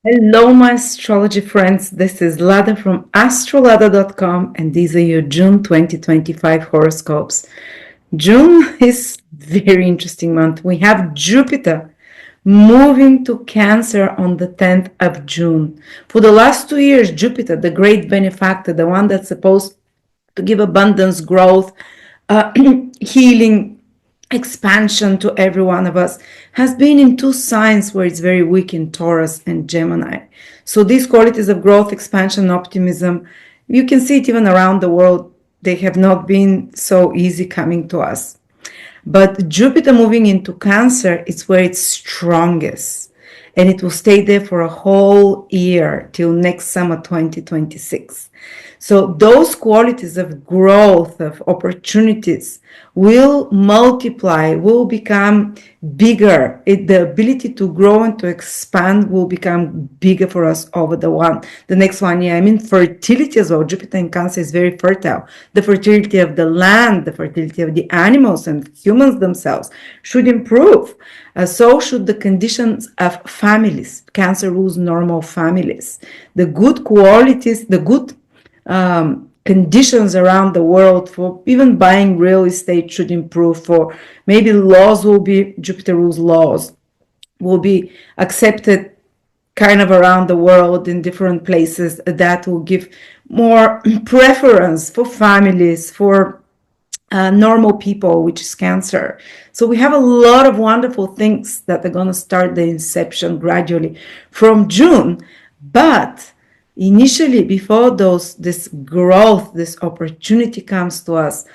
Hello, my astrology friends. This is Lada from AstroladaOfficial, and these are your June 2025 horoscopes. June is very interesting month. We have Jupiter moving to Cancer on the 10th of June. For the last 2 years, Jupiter, the great benefactor, the one that's supposed to give abundance, growth, healing, expansion to every one of us, has been in two signs where it's very weak, in Taurus and Gemini. So these qualities of growth, expansion, optimism, you can see it even around the world. They have not been so easy coming to us. But Jupiter moving into Cancer is where it's strongest. And it will stay there for a whole year till next summer 2026. So those qualities of growth, of opportunities, will multiply, will become bigger. The ability to grow and to expand will become bigger for us over the next 1 year. I mean, fertility as well. Jupiter in Cancer is very fertile. The fertility of the land, the fertility of the animals and humans themselves should improve. So should the conditions of families. Cancer rules normal families. The good qualities, the good conditions around the world for even buying real estate should improve. For maybe laws will be, Jupiter rules laws, will be accepted kind of around the world in different places. That will give more preference for families, for normal people, which is Cancer. So we have a lot of wonderful things that are going to start the inception gradually from June. But initially, before this growth, this opportunity comes to us,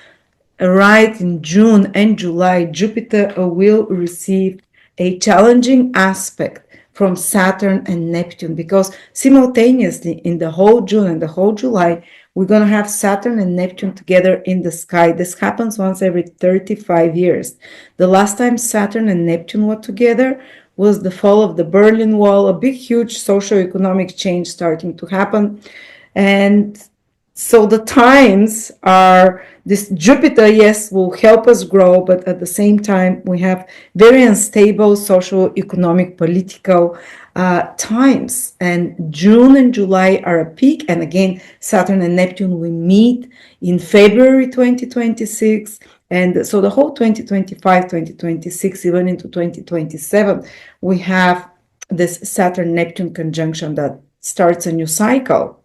right in June and July, Jupiter will receive a challenging aspect from Saturn and Neptune, because simultaneously in the whole June and the whole July, we're going to have Saturn and Neptune together in the sky. This happens once every 35 years. The last time Saturn and Neptune were together was the fall of the Berlin Wall, a big, huge socio-economic change starting to happen. And so the times are, this Jupiter, yes, will help us grow, but at the same time, we have very unstable social, economic, political times. And June and July are a peak. And again, Saturn and Neptune will meet in February 2026. And so the whole 2025, 2026, even into 2027, we have this Saturn-Neptune conjunction that starts a new cycle.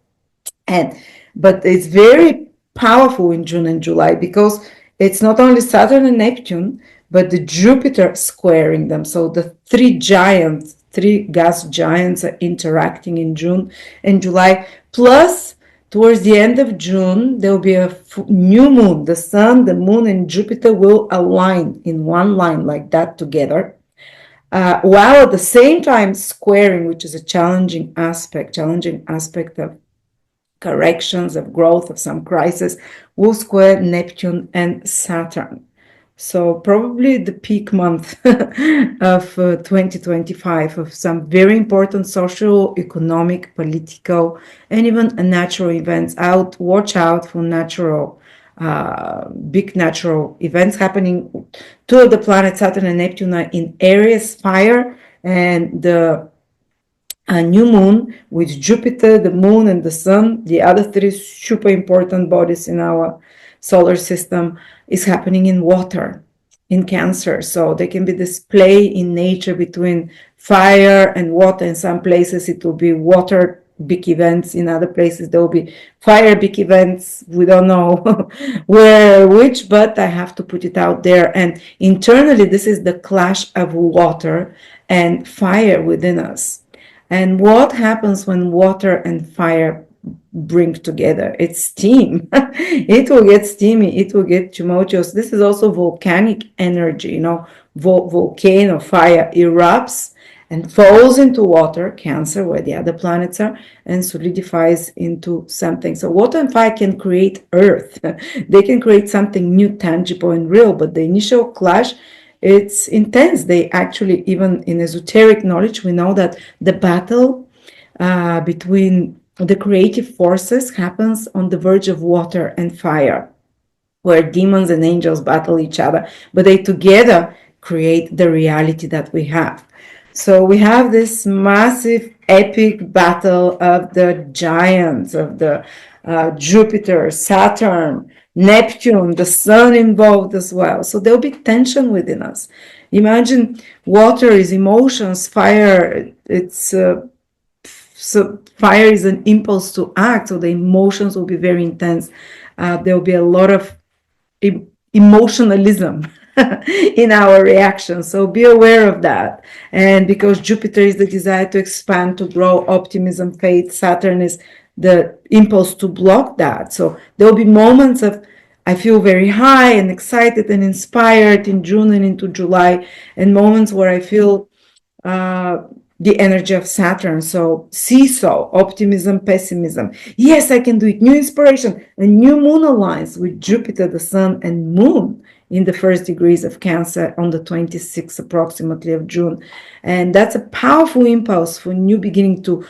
But it's very powerful in June and July, because it's not only Saturn and Neptune, but the Jupiter squaring them. So the three gas giants are interacting in June and July. Plus, towards the end of June, there will be a new moon. The sun, the moon, and Jupiter will align in one line like that together. While at the same time squaring, which is a challenging aspect of corrections, of growth, of some crisis, will square Neptune and Saturn. So probably the peak month of 2025, of some very important social, economic, political, and even natural events. Watch out for big natural events happening. Two of the planets, Saturn and Neptune, are in Aries fire, and the a new moon with Jupiter, the moon, and the sun, the other three super important bodies in our solar system, is happening in water, in Cancer. So there can be this play in nature between fire and water. In some places it will be water big events, in other places there will be fire big events. We don't know which, but I have to put it out there. And internally, this is the clash of water and fire within us. And what happens when water and fire bring together? It's steam. It will get steamy. It will get tumultuous. This is also volcanic energy. Volcano fire erupts and falls into water, Cancer, where the other planets are, and solidifies into something. So water and fire can create earth. They can create something new, tangible, and real. But the initial clash, it's intense. They actually, even in esoteric knowledge, we know that the battle between the creative forces happens on the verge of water and fire, where demons and angels battle each other, but they together create the reality that we have. So we have this massive epic battle of the giants, of the Jupiter, Saturn, Neptune, the sun involved as well. So there'll be tension within us. Imagine water is emotions, fire, it's so fire is an impulse to act, so the emotions will be very intense. There will be a lot of emotionalism in our reactions. So be aware of that. And because Jupiter is the desire to expand, to grow, optimism, faith, Saturn is the impulse to block that. So there will be moments of I feel very high and excited and inspired in June and into July, and moments where I feel the energy of Saturn. So seesaw, optimism, pessimism. Yes, I can do it. New inspiration. A new moon aligns with Jupiter, the sun, and moon in the first degrees of Cancer on the 26th approximately of June. And that's a powerful impulse for new beginning to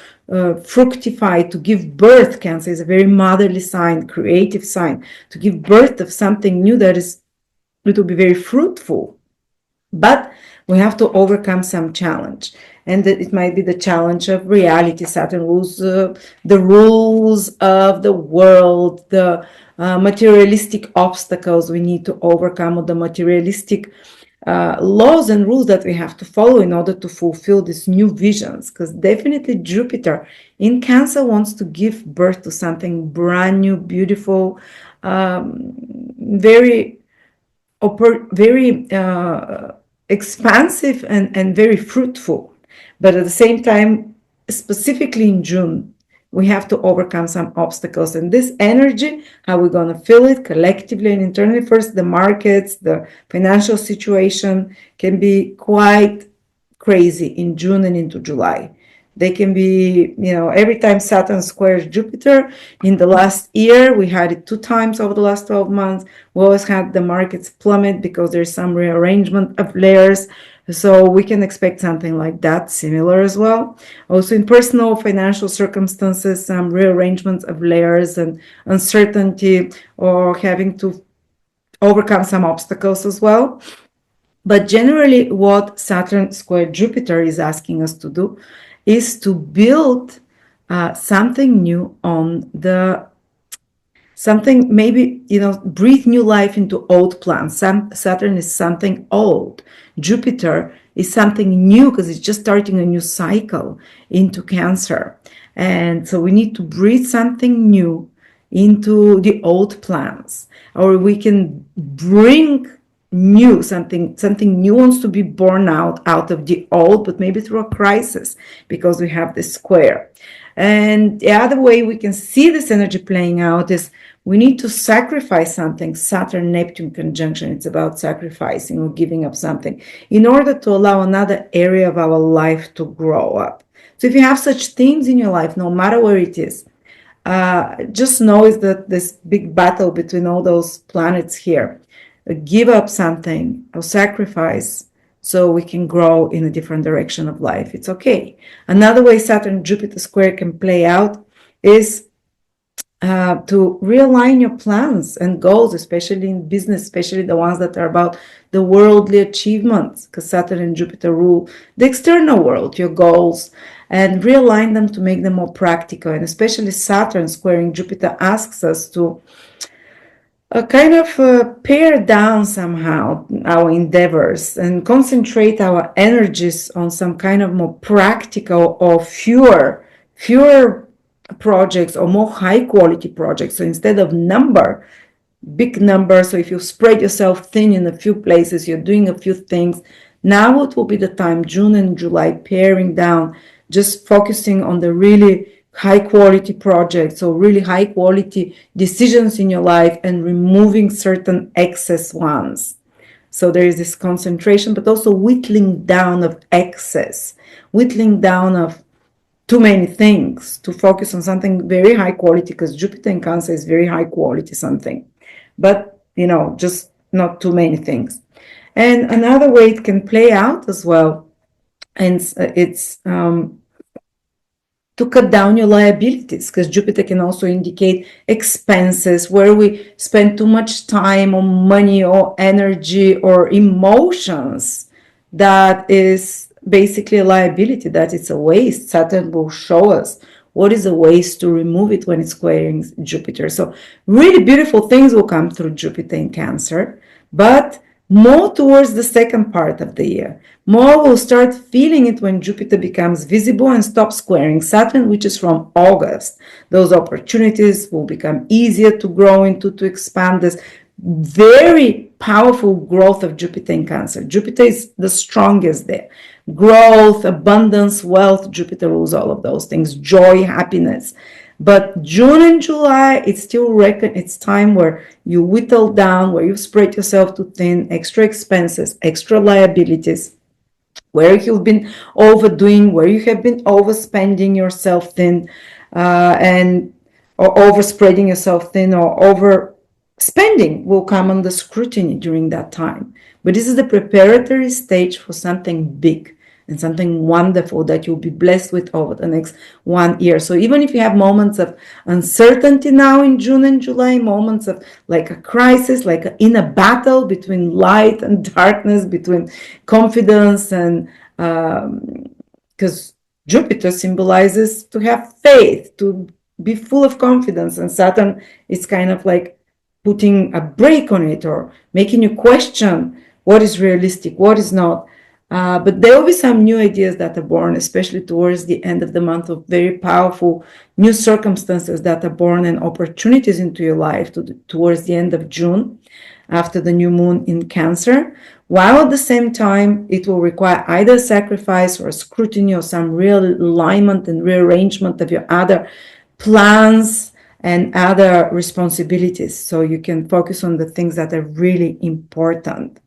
fructify, to give birth. Cancer is a very motherly sign, creative sign, to give birth of something new that is, it will be very fruitful. But we have to overcome some challenge, and it might be the challenge of reality. Saturn rules the rules of the world, the materialistic obstacles we need to overcome, or the materialistic laws and rules that we have to follow in order to fulfill these new visions. Because definitely Jupiter in Cancer wants to give birth to something brand new, beautiful, very expansive and very fruitful. But at the same time, specifically in June, we have to overcome some obstacles. And this energy, how we're going to feel it collectively and internally. First, the markets, the financial situation can be quite crazy in June and into July. They can be, every time Saturn squares Jupiter, in the last year, we had it 2 times over the last 12 months. We always had the markets plummet because there's some rearrangement of layers. So we can expect something like that, similar as well. Also in personal financial circumstances, some rearrangements of layers and uncertainty, or having to overcome some obstacles as well. But generally, what Saturn square Jupiter is asking us to do is to build something new on the something, maybe, breathe new life into old plans. Saturn is something old. Jupiter is something new because it's just starting a new cycle into Cancer. And so we need to breathe something new into the old plans, or we can bring new something new wants to be born out of the old, but maybe through a crisis, because we have this square. And the other way we can see this energy playing out is we need to sacrifice something. Saturn-Neptune conjunction, it's about sacrificing or giving up something in order to allow another area of our life to grow up. So if you have such themes in your life, no matter where it is, just know is that this big battle between all those planets here. Give up something or sacrifice so we can grow in a different direction of life. It's okay. Another way Saturn-Jupiter square can play out is to realign your plans and goals, especially in business, especially the ones that are about the worldly achievements, because Saturn and Jupiter rule the external world, your goals, and realign them to make them more practical. And especially Saturn squaring Jupiter asks us to kind of pare down somehow our endeavors and concentrate our energies on some kind of more practical or fewer projects, or more high quality projects. So instead of big number, so if you spread yourself thin in a few places, you're doing a few things. Now it will be the time, June and July, paring down, just focusing on the really high quality projects or really high quality decisions in your life, and removing certain excess ones. So there is this concentration, but also whittling down of excess, whittling down of too many things, to focus on something very high quality, because Jupiter in Cancer is very high quality something, but just not too many things. And another way it can play out as well, and it's to cut down your liabilities, because Jupiter can also indicate expenses where we spend too much time or money or energy or emotions that is basically a liability, that it's a waste. Saturn will show us what is a waste to remove it when it's squaring Jupiter. So really beautiful things will come through Jupiter in Cancer, but more towards the second part of the year. More will start feeling it when Jupiter becomes visible and stops squaring Saturn, which is from August. Those opportunities will become easier to grow into, to expand. This very powerful growth of Jupiter in Cancer. Jupiter is the strongest there. Growth, abundance, wealth. Jupiter rules all of those things. Joy, happiness. But June and July, it's still it's time where you whittle down, where you spread yourself too thin, extra expenses, extra liabilities, where you've been overdoing, where you have been overspending yourself thin, or overspreading yourself thin, or overspending will come under scrutiny during that time. But this is the preparatory stage for something big and something wonderful that you'll be blessed with over the next 1 year. So even if you have moments of uncertainty now in June and July, moments of like a crisis, like in a battle between light and darkness, between confidence and because Jupiter symbolizes to have faith, to be full of confidence, and Saturn is kind of like putting a brake on it or making you question what is realistic, what is not. But there will be some new ideas that are born, especially towards the end of the month, of very powerful new circumstances that are born and opportunities into your life towards the end of June, after the new moon in Cancer, while at the same time it will require either sacrifice or scrutiny or some real alignment and rearrangement of your other plans and other responsibilities, so you can focus on the things that are really important.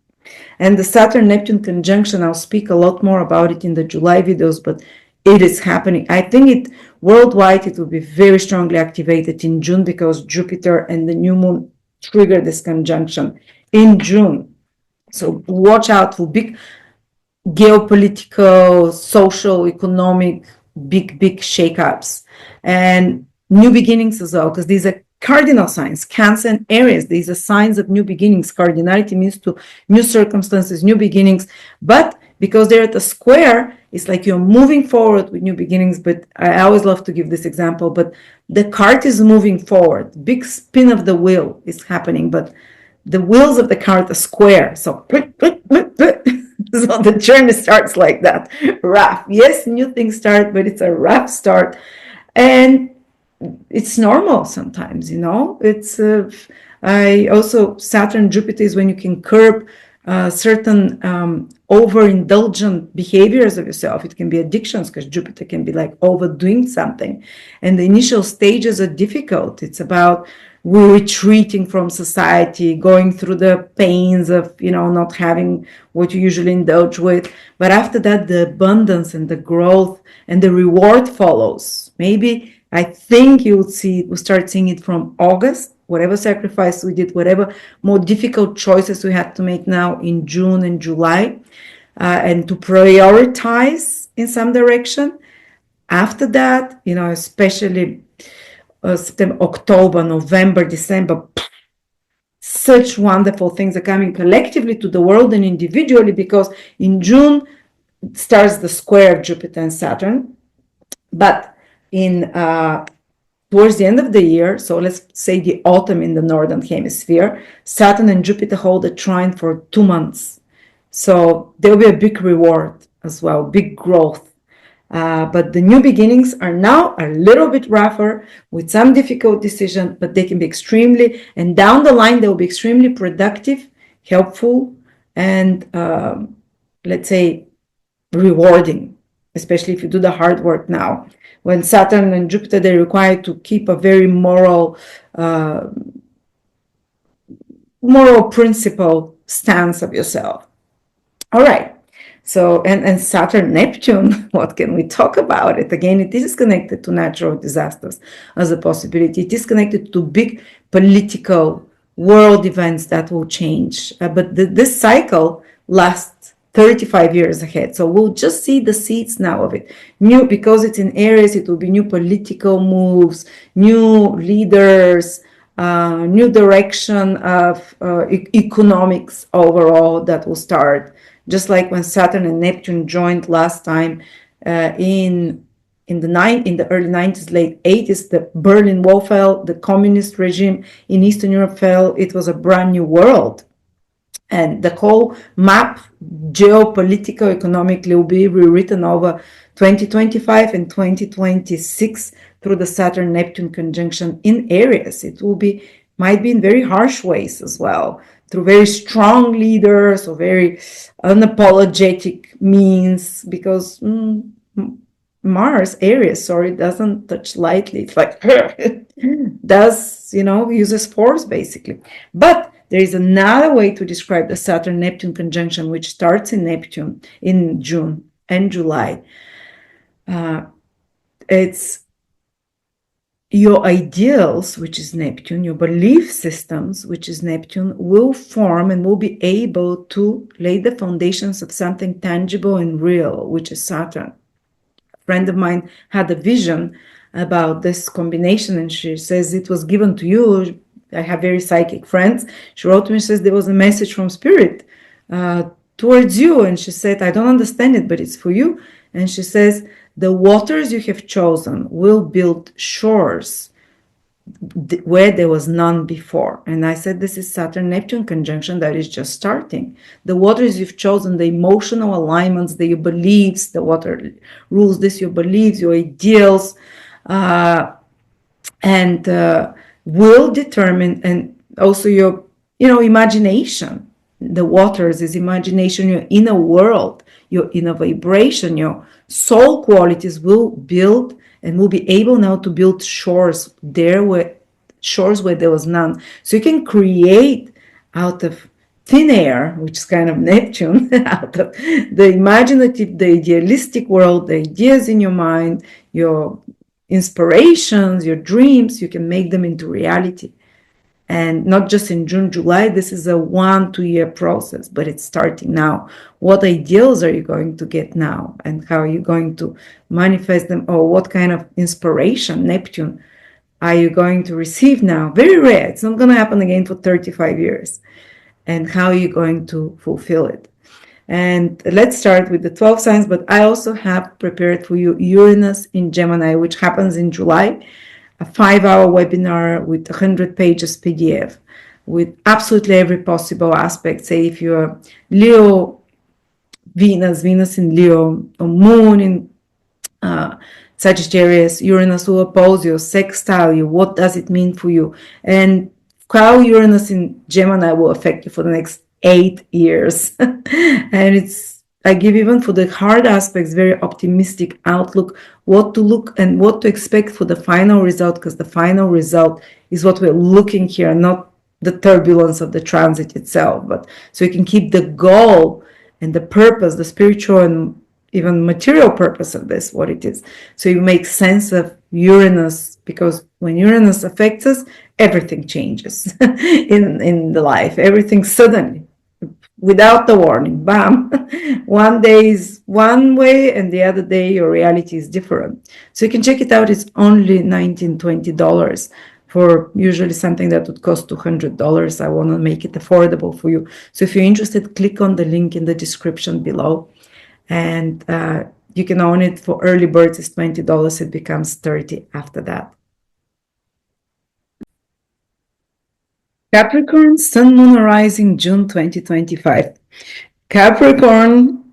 And the Saturn-Neptune conjunction, I'll speak a lot more about it in the July videos, but it is happening. I think it worldwide, it will be very strongly activated in June, because Jupiter and the new moon trigger this conjunction in June. So watch out for big geopolitical, social, economic, big shakeups and new beginnings as well, because these are cardinal signs. Cancer and Aries, these are signs of new beginnings. Cardinality means to new circumstances, new beginnings. But because they're at a square, it's like you're moving forward with new beginnings. But I always love to give this example, but the cart is moving forward. Big spin of the wheel is happening, but the wheels of the cart are square. So, so the journey starts like that. Rough. Yes, new things start, but it's a rough start. And it's normal sometimes, it's I also, Saturn Jupiter is when you can curb certain overindulgent behaviors of yourself. It can be addictions, because Jupiter can be like overdoing something, and the initial stages are difficult. It's about retreating from society, going through the pains of not having what you usually indulge with. But after that, the abundance and the growth and the reward follows. Maybe I think we'll start seeing it from August. Whatever sacrifice we did, whatever more difficult choices we have to make now in June and July, and to prioritize in some direction. After that, especially September, October, November, December, such wonderful things are coming collectively to the world and individually, because in June starts the square of Jupiter and Saturn. But in towards the end of the year, so let's say the autumn in the northern hemisphere, Saturn and Jupiter hold a trine for 2 months. So there will be a big reward as well, big growth. But the new beginnings are now a little bit rougher, with some difficult decision, but they can be extremely, and down the line, they will be extremely productive, helpful, and let's say rewarding, especially if you do the hard work now. When Saturn and Jupiter, they require to keep a very moral principle stance of yourself. All right. So, and Saturn-Neptune, what can we talk about it? Again, it is connected to natural disasters as a possibility. It is connected to big political world events that will change. But this cycle lasts 35 years ahead. So we'll just see the seeds now of it. Because it's in Aries, it will be new political moves, new leaders, new direction of economics overall that will start just like when Saturn and Neptune joined last time in the early 90s, late 80s, the Berlin Wall fell, the communist regime in Eastern Europe fell. It was a brand new world. And the whole map, geopolitical, economically, will be rewritten over 2025 and 2026 through the Saturn-Neptune conjunction in Aries. It might be in very harsh ways as well, through very strong leaders or very unapologetic means, because Mars, Aries, doesn't touch lightly. It's like, does, uses force basically. But there is another way to describe the Saturn-Neptune conjunction, which starts in Neptune in June and July. It's your ideals, which is Neptune, your belief systems, which is Neptune, will form and will be able to lay the foundations of something tangible and real, which is Saturn. A friend of mine had a vision about this combination, and she says it was given to you. I have very psychic friends. She wrote to me and says there was a message from Spirit towards you. And she said, I don't understand it, but it's for you. And she says, the waters you have chosen will build shores where there was none before. And I said, this is Saturn-Neptune conjunction that is just starting. The waters you've chosen, the emotional alignments, your beliefs, the water rules this, your beliefs, your ideals, and will determine, and also your, imagination. The waters is imagination, your inner world, your inner vibration, your soul qualities will build and will be able now to build shores where there was none. So you can create out of thin air, which is kind of Neptune, out of the imaginative, the idealistic world, the ideas in your mind, your inspirations, your dreams, you can make them into reality. And not just in June, July, this is a 1-2 year process, but it's starting now. What ideals are you going to get now? And how are you going to manifest them? Or what kind of inspiration, Neptune, are you going to receive now? Very rare. It's not going to happen again for 35 years. And how are you going to fulfill it? And let's start with the 12 signs, but I also have prepared for you Uranus in Gemini, which happens in July. A 5-hour webinar with 100 pages PDF with absolutely every possible aspect. Say if you're Leo, Venus in Leo, or Moon in Sagittarius, Uranus will oppose you, sextile you. What does it mean for you? And how Uranus in Gemini will affect you for the next 8 years. And I give even for the hard aspects, very optimistic outlook, what to look and what to expect for the final result, because the final result is what we're looking here, not the turbulence of the transit itself. But so you can keep the goal and the purpose, the spiritual and even material purpose of this, what it is. So you make sense of Uranus, because when Uranus affects us, everything changes in the life, everything suddenly. Without the warning, bam. One day is one way and the other day your reality is different. So you can check it out. It's only $19, $20 for usually something that would cost $200. I want to make it affordable for you. So if you're interested, click on the link in the description below. And you can own it for early birds. It's $20. It becomes $30 after that. Capricorn, Sun, Moon, Rising, June 2025. Capricorn,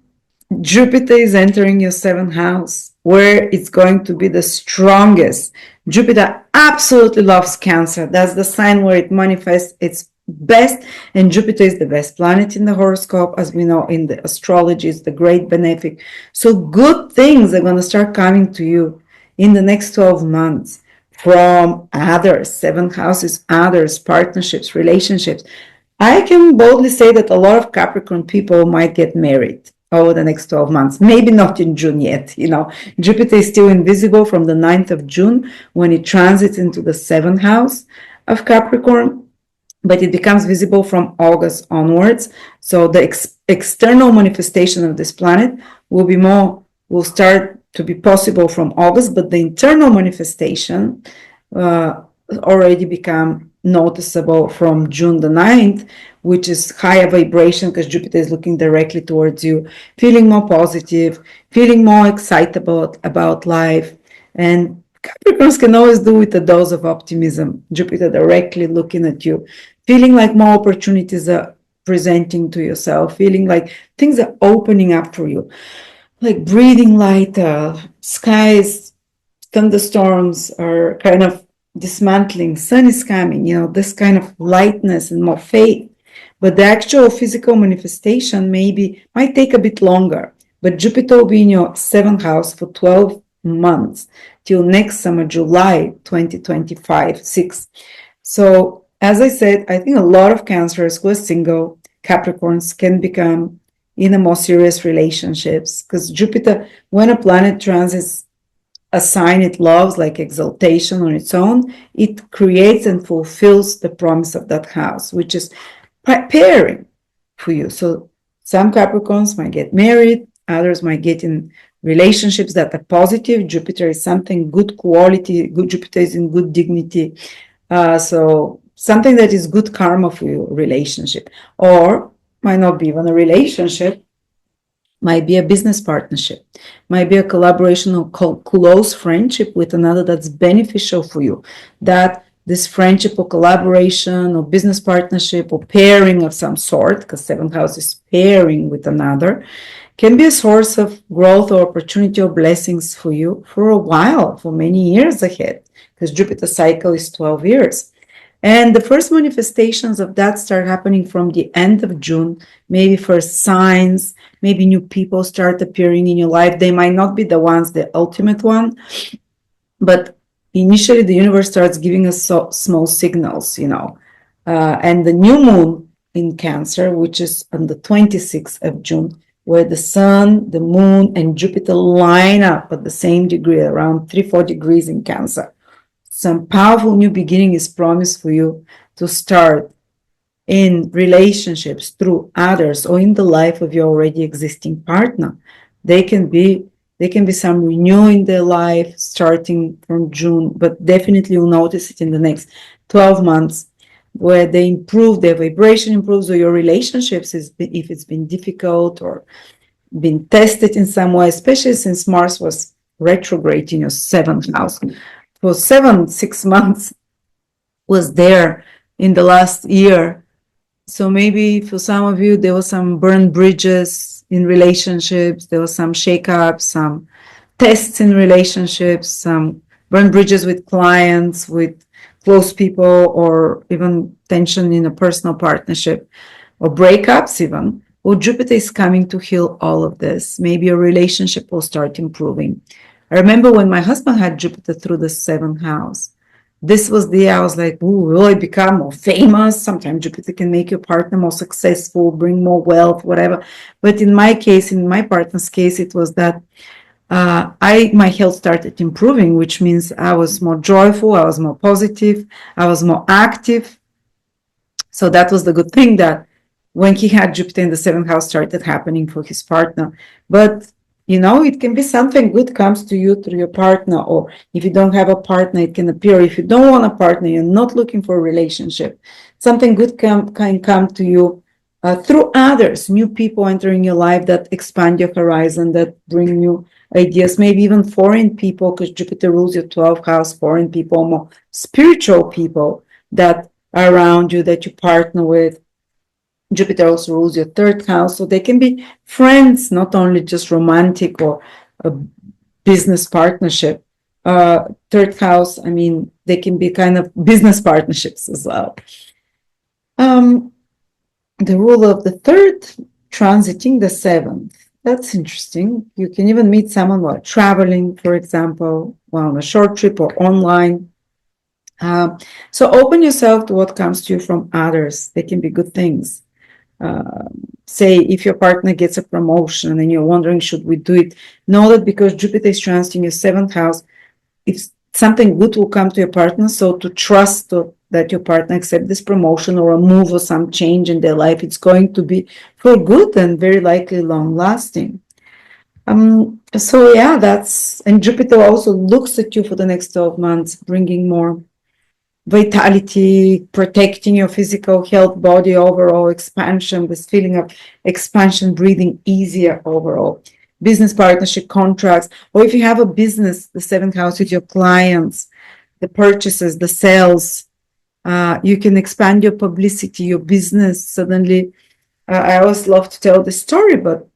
Jupiter is entering your 7th house, where it's going to be the strongest. Jupiter absolutely loves Cancer. That's the sign where it manifests its best, and Jupiter is the best planet in the horoscope, as we know in the astrology. It's the great benefic. So good things are going to start coming to you in the next 12 months. From others, 7th houses, others, partnerships, relationships. I can boldly say that a lot of Capricorn people might get married over the next 12 months. Maybe not in June yet. Jupiter is still invisible from the 9th of June when it transits into the 7th house of Capricorn, but it becomes visible from August onwards. So the external manifestation of this planet will start to be possible from August, but the internal manifestation already become noticeable from June the 9th, which is higher vibration because Jupiter is looking directly towards you, feeling more positive, feeling more excited about life. And Capricorns can always do with a dose of optimism. Jupiter directly looking at you, feeling like more opportunities are presenting to yourself, feeling like things are opening up for you, like breathing lighter, skies, thunderstorms are kind of dismantling, sun is coming, this kind of lightness and more faith. But the actual physical manifestation might take a bit longer. But Jupiter will be in your seventh house for 12 months till next summer, July 2025, 6. So, as I said, I think a lot of Cancers who are single, Capricorns, can become in a more serious relationships because Jupiter, when a planet transits a sign it loves, like exaltation on its own, it creates and fulfills the promise of that house, which is preparing for you. So some Capricorns might get married, others might get in relationships that are positive. Jupiter is something good quality, good Jupiter is in good dignity. So something that is good karma for your relationship, or might not be even a relationship, might be a business partnership, might be a collaboration or close friendship with another that's beneficial for you. That this friendship or collaboration or business partnership or pairing of some sort, because seventh house is pairing with another, can be a source of growth or opportunity or blessings for you for a while, for many years ahead, because Jupiter cycle is 12 years. And the first manifestations of that start happening from the end of June, maybe first signs, maybe new people start appearing in your life. They might not be the ones, the ultimate one, but initially the universe starts giving us small signals, and the new moon in Cancer, which is on the 26th of June, where the sun, the moon, and Jupiter line up at the same degree, around 3-4 degrees in Cancer. Some powerful new beginning is promised for you to start in relationships through others or in the life of your already existing partner. They can be some renewal in their life starting from June, but definitely you'll notice it in the next 12 months where they improve, their vibration improves, or your relationships, if it's been difficult or been tested in some way, especially since Mars was retrograde in your seventh house. For 6 months was there in the last year. So maybe for some of you, there were some burned bridges in relationships, there was some shakeups, some tests in relationships, some burned bridges with clients, with close people, or even tension in a personal partnership, or breakups even. Well, Jupiter is coming to heal all of this. Maybe your relationship will start improving. I remember when my husband had Jupiter through the seventh house. This was the year I was like, ooh, will I become more famous? Sometimes Jupiter can make your partner more successful, bring more wealth, whatever. But in my case, in my partner's case, it was that my health started improving, which means I was more joyful, I was more positive, I was more active. So that was the good thing, that when he had Jupiter in the seventh house started happening for his partner. But it can be something good comes to you through your partner, or if you don't have a partner, it can appear. If you don't want a partner, you're not looking for a relationship, something good can come to you through others, new people entering your life that expand your horizon, that bring new ideas, maybe even foreign people, because Jupiter rules your 12th house, foreign people, more spiritual people that are around you, that you partner with. Jupiter also rules your third house, so they can be friends, not only just romantic or a business partnership. Third house, they can be kind of business partnerships as well. The rule of the third transiting the seventh. That's interesting. You can even meet someone while traveling, for example, while on a short trip or online. So open yourself to what comes to you from others. They can be good things. Say if your partner gets a promotion and you're wondering, should we do it? Know that because Jupiter is transiting your seventh house, if something good will come to your partner, so to trust that your partner accept this promotion or a move or some change in their life, it's going to be for good and very likely long lasting. So yeah, and Jupiter also looks at you for the next 12 months, bringing more vitality, protecting your physical health, body overall expansion, this feeling of expansion, breathing easier overall. Business partnership contracts, or if you have a business, the seventh house with your clients, the purchases, the sales, you can expand your publicity, your business. Suddenly, I always love to tell the story, but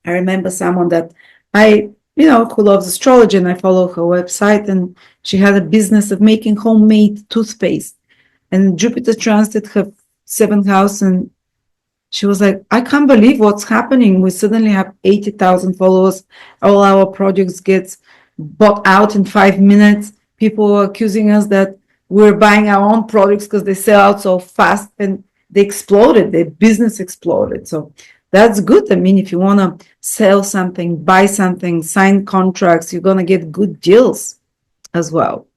I remember someone that who loves astrology, and I follow her website, and she had a business of making homemade toothpaste. And Jupiter transited her seventh house, and she was like, I can't believe what's happening. We suddenly have 80,000 followers. All our projects get bought out in 5 minutes. People are accusing us that we're buying our own products because they sell out so fast, and they exploded. Their business exploded. So that's good. I mean, if you want to sell something, buy something, sign contracts, you're going to get good deals as well.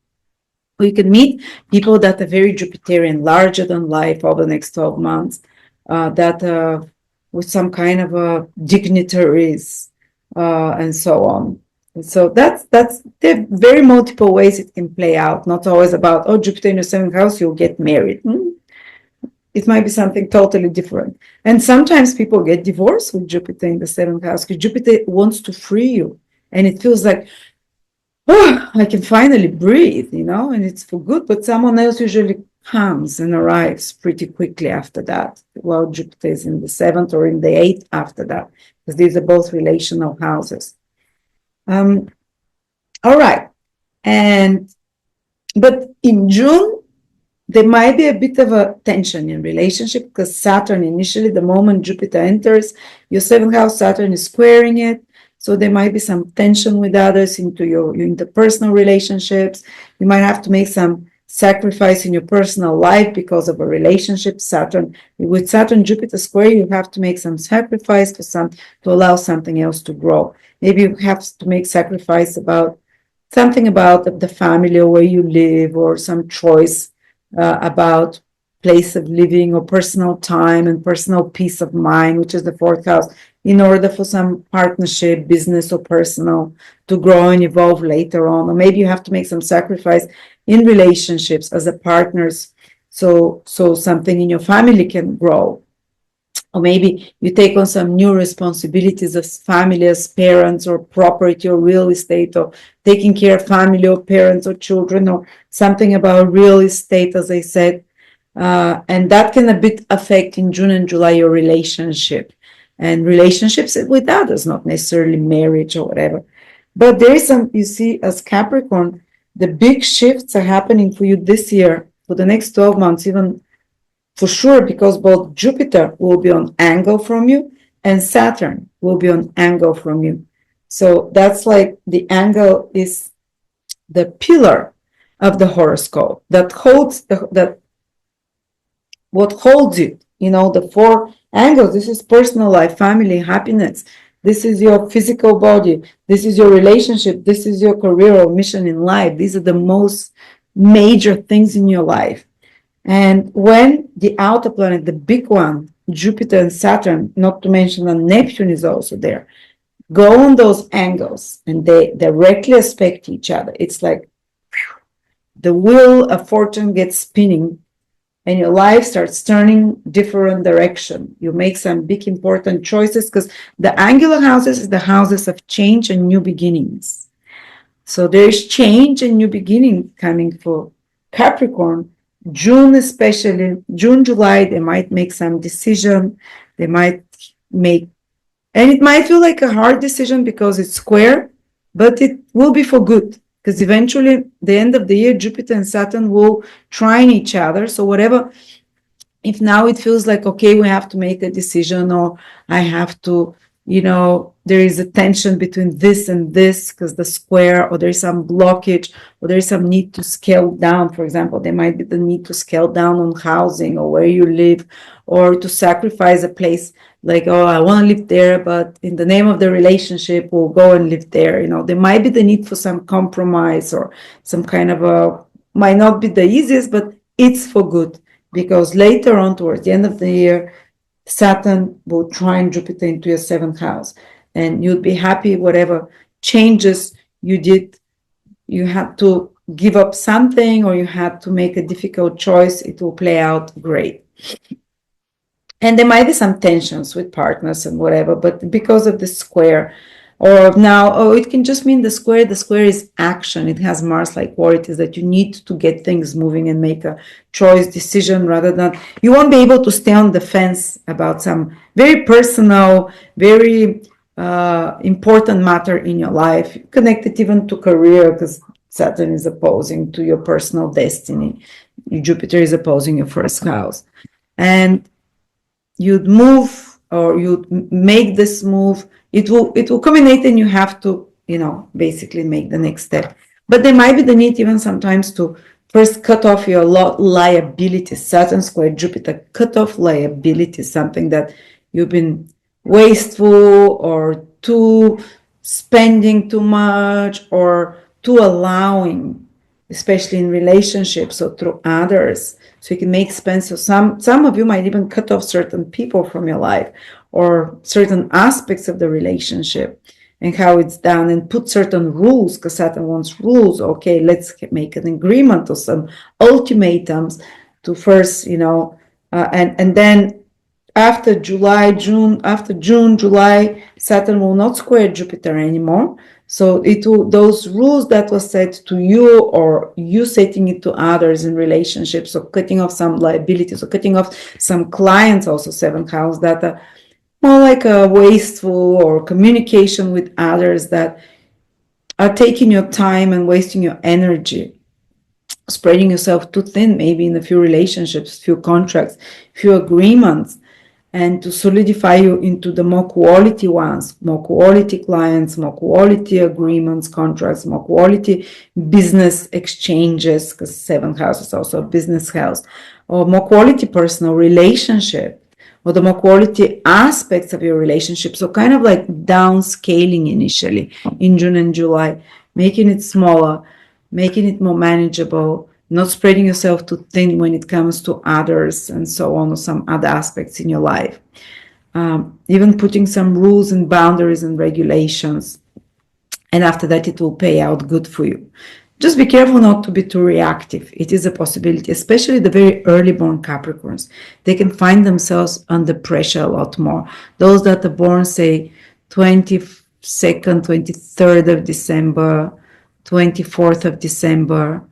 You can meet people that are very Jupiterian, larger than life over the next 12 months, that with some kind of dignitaries and so on. And so there are very multiple ways it can play out. Not always about, oh, Jupiter in your seventh house, you'll get married. It might be something totally different. And sometimes people get divorced with Jupiter in the seventh house because Jupiter wants to free you. And it feels like, oh, I can finally breathe, and it's for good. But someone else usually comes and arrives pretty quickly after that. Well, Jupiter is in the seventh or in the eighth after that, because these are both relational houses. All right. But in June, there might be a bit of a tension in relationship because Saturn, initially, the moment Jupiter enters your seventh house, Saturn is squaring it. So there might be some tension with others into your interpersonal relationships. You might have to make some sacrifice in your personal life because of a relationship. With Saturn, Jupiter square, you have to make some sacrifice to allow something else to grow. Maybe you have to make sacrifice about something about the family or where you live, or some choice about place of living or personal time and personal peace of mind, which is the fourth house, in order for some partnership, business or personal, to grow and evolve later on. Or maybe you have to make some sacrifice in relationships as a partners, so something in your family can grow. Or maybe you take on some new responsibilities as family, as parents, or property or real estate, or taking care of family or parents or children, or something about real estate, as I said. And that can a bit affect in June and July your relationship and relationships with others, not necessarily marriage or whatever. But there is some, you see, as Capricorn, the big shifts are happening for you this year, for the next 12 months, even for sure, because both Jupiter will be on angle from you and Saturn will be on angle from you. So that's like the angle is the pillar of the horoscope that holds what holds it, the four angles. This is personal life, family, happiness. This is your physical body. This is your relationship. This is your career or mission in life. These are the most major things in your life. And when the outer planet, the big one, Jupiter and Saturn, not to mention that Neptune is also there, go on those angles and they directly aspect each other. It's like the wheel of fortune gets spinning and your life starts turning different direction. You make some big important choices because the angular houses is the houses of change and new beginnings. So there's change and new beginning coming for Capricorn. June especially, June, July, they might make some decision. They might make, and it might feel like a hard decision because it's square, but it will be for good. Because eventually, the end of the year, Jupiter and Saturn will trine each other. So whatever, if now it feels like, okay, we have to make a decision, or I have to, there is a tension between this and this because the square, or there's some blockage, or there's some need to scale down. For example, there might be the need to scale down on housing or where you live, or to sacrifice a place like, oh, I want to live there, but in the name of the relationship, we'll go and live there. There might be the need for some compromise or some kind of might not be the easiest, but it's for good, because later on, towards the end of the year, Saturn will trine Jupiter into your seventh house, and you'll be happy whatever changes you did, you had to give up something or you had to make a difficult choice, it will play out great. And there might be some tensions with partners and whatever, but because of the square, or now, it can just mean the square. The square is action. It has Mars-like qualities that you need to get things moving and make a choice decision rather than, you won't be able to stay on the fence about some very personal, very important matter in your life, connected even to career, because Saturn is opposing to your personal destiny. Jupiter is opposing your first house. And you'd move or you'd make this move, it will culminate and you have to, basically make the next step. But there might be the need even sometimes to first cut off your liabilities. Saturn square Jupiter, cut off liabilities, something that you've been wasteful or too spending too much or too allowing, especially in relationships or through others. So you can make space. So some of you might even cut off certain people from your life or certain aspects of the relationship and how it's done, and put certain rules, because Saturn wants rules. Okay, let's make an agreement or some ultimatums to first, and then after June, July, Saturn will not square Jupiter anymore. So those rules that were set to you or you setting it to others in relationships, or cutting off some liabilities or cutting off some clients, also seventh house, that are more like a wasteful, or communication with others that are taking your time and wasting your energy, spreading yourself too thin, maybe in a few relationships, few contracts, few agreements, and to solidify you into the more quality ones, more quality clients, more quality agreements, contracts, more quality business exchanges, because seventh house is also a business house, or more quality personal relationship, or the more quality aspects of your relationship. So kind of like downscaling initially in June and July, making it smaller, making it more manageable, not spreading yourself too thin when it comes to others and so on, or some other aspects in your life. Even putting some rules and boundaries and regulations. And after that, it will pay out good for you. Just be careful not to be too reactive. It is a possibility, especially the very early born Capricorns. They can find themselves under pressure a lot more. Those that are born, say, 22nd, 23rd of December, 24th of December,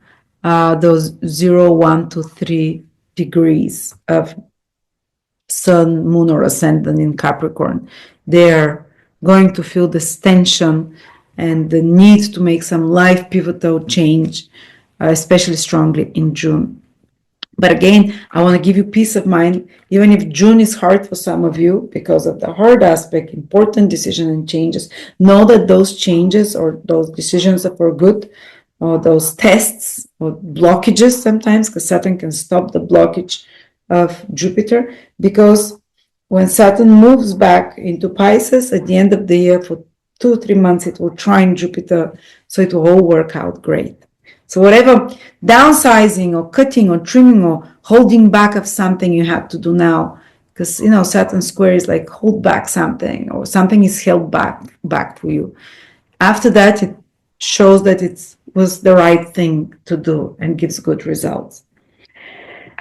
those 0, 1 to 3 degrees of Sun, Moon, or Ascendant in Capricorn, they're going to feel this tension and the need to make some life pivotal change, especially strongly in June. But again, I want to give you peace of mind, even if June is hard for some of you because of the hard aspect, important decision and changes. Know that those changes or those decisions are for good, or those tests or blockages sometimes, because Saturn can stop the blockage of Jupiter, because when Saturn moves back into Pisces at the end of the year for 2-3 months, it will trine Jupiter, so it will all work out great. So whatever downsizing or cutting or trimming or holding back of something you have to do now, because Saturn square is like hold back something, or something is held back for you. After that, it shows that it was the right thing to do and gives good results.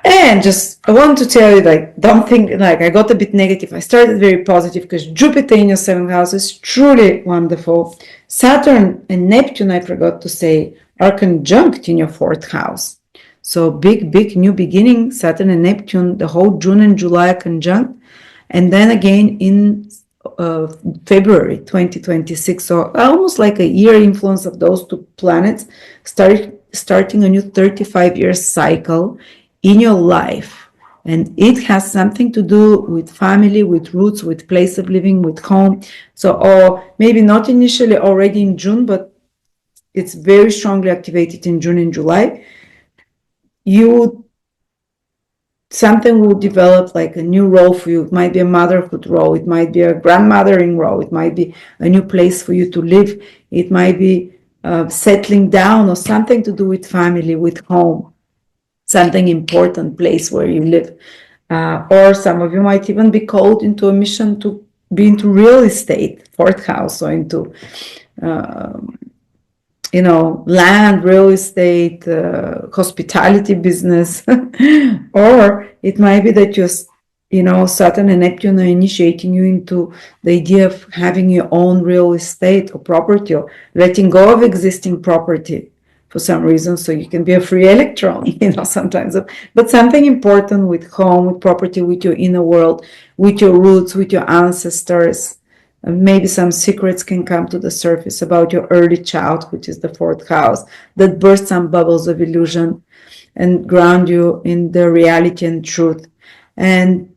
And I want to tell you, don't think I got a bit negative. I started very positive because Jupiter in your seventh house is truly wonderful. Saturn and Neptune, I forgot to say, are conjunct in your fourth house. So big new beginning. Saturn and Neptune, the whole June and July are conjunct. And then again in February 2026. So almost like a year influence of those two planets, starting a new 35-year cycle in your life. And it has something to do with family, with roots, with place of living, with home. So, or maybe not initially already in June, but it's very strongly activated in June and July. Something will develop like a new role for you. It might be a motherhood role. It might be a grandmothering role. It might be a new place for you to live. It might be settling down, or something to do with family, with home. Something important place where you live. Or some of you might even be called into a mission to be into real estate, fourth house, or into land, real estate, hospitality business, or it might be that Saturn and Neptune are initiating you into the idea of having your own real estate or property, or letting go of existing property for some reason, so you can be a free electron, sometimes. But something important with home, with property, with your inner world, with your roots, with your ancestors. Maybe some secrets can come to the surface about your early child, which is the fourth house, that burst some bubbles of illusion and ground you in the reality and truth. And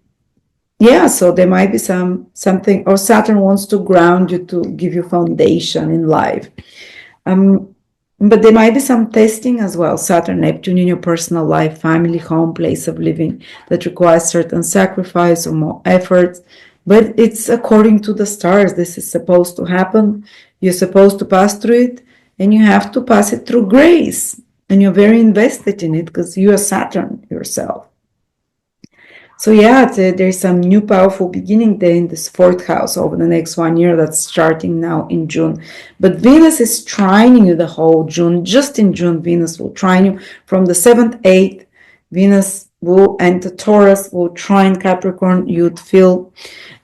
yeah, so there might be something, or Saturn wants to ground you, to give you foundation in life. But there might be some testing as well, Saturn, Neptune, in your personal life, family, home, place of living, that requires certain sacrifice or more efforts. But it's according to the stars. This is supposed to happen. You're supposed to pass through it, and you have to pass it through grace. And you're very invested in it because you are Saturn yourself. So yeah, there's some new powerful beginning there in this fourth house over the next 1 year that's starting now in June. But Venus is trining you the whole June. Just in June, Venus will trine you from the 7th, 8th. Venus will enter Taurus, will trine Capricorn, you'd feel.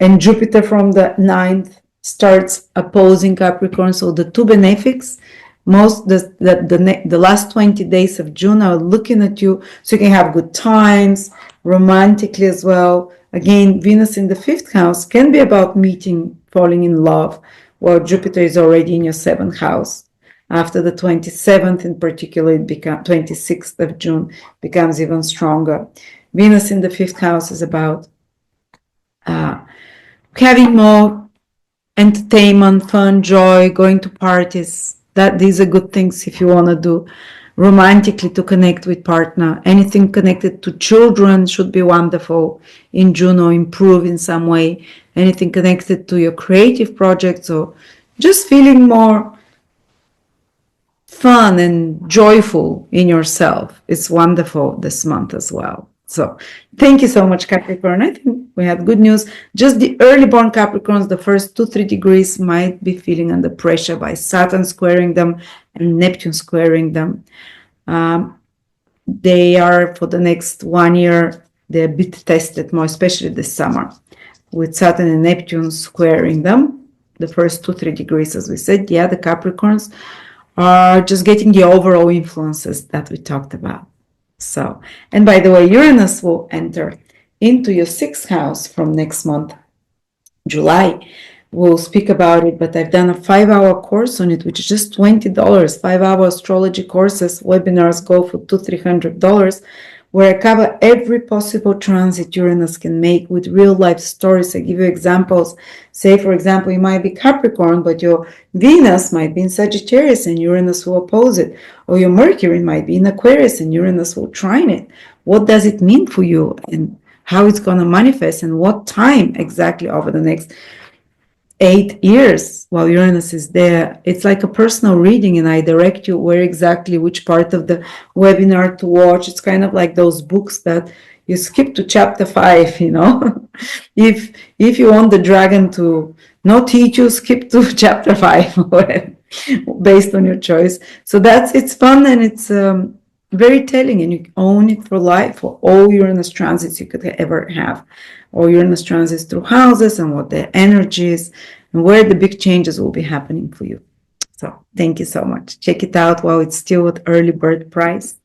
And Jupiter from the 9th starts opposing Capricorn. So the two benefics, the last 20 days of June are looking at you, so you can have good times, romantically as well. Again, Venus in the 5th house can be about meeting, falling in love, while Jupiter is already in your 7th house. After the 27th in particular, 26th of June becomes even stronger. Venus in the 5th house is about having more entertainment, fun, joy, going to parties. These are good things if you want to do romantically, to connect with partner. Anything connected to children should be wonderful in June, or improve in some way. Anything connected to your creative projects, or just feeling more fun and joyful in yourself, it's wonderful this month as well. So thank you so much, Capricorn. I think we had good news. Just the early born Capricorns, the first 2-3 degrees, might be feeling under pressure by Saturn squaring them and Neptune squaring them. They are, for the next 1 year, they're a bit tested more, especially this summer, with Saturn and Neptune squaring them. The first 2-3 degrees, as we said, yeah, the Capricorns are just getting the overall influences that we talked about. So, and by the way, Uranus will enter into your 6th house from next month, July. We'll speak about it, but I've done a 5-hour course on it, which is just $20. 5-hour astrology courses, webinars go for $200-300, where I cover every possible transit Uranus can make with real life stories. I give you examples. Say, for example, you might be Capricorn, but your Venus might be in Sagittarius and Uranus will oppose it. Or your Mercury might be in Aquarius and Uranus will trine it. What does it mean for you, and how it's going to manifest, and what time exactly over the next 8 years while Uranus is there? It's like a personal reading, and I direct you where exactly, which part of the webinar to watch. It's kind of like those books that you skip to chapter 5, if you want the dragon to not eat you, skip to chapter 5 based on your choice. So it's fun, and it's very telling, and you own it for life, for all Uranus transits you could ever have, or Uranus transits through houses, and what their energy is, and where the big changes will be happening for you. So thank you so much. Check it out while it's still at early bird price.